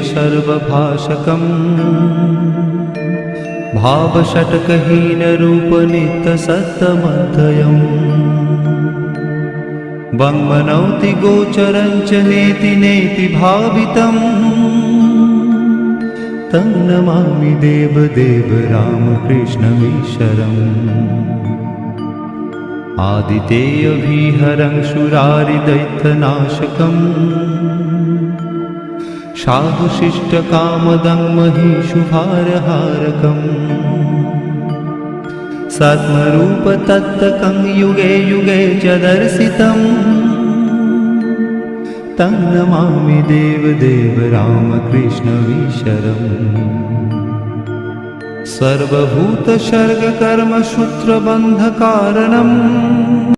ब्रह्मरूपमादिमध्यशेषसर्वभाषकम् भावषट्कहीनरूपनित्यसत्तमध्ययम् वङ्मनौति गोचरं च नेति नेति भावितम् तं नमामि देवदेव रामकृष्णमीश्वरम् आदितेयविहरं शूरारिदैत्यनाशकम् साधुशिष्टकामदं महिषुभारहारकम् सत्मरूपतत्तकं युगे युगे च दर्शितम् तं नमामि देवदेव रामकृष्णमीश्वरम् सर्वभूतसर्गकर्मसूत्रबन्धकारणम्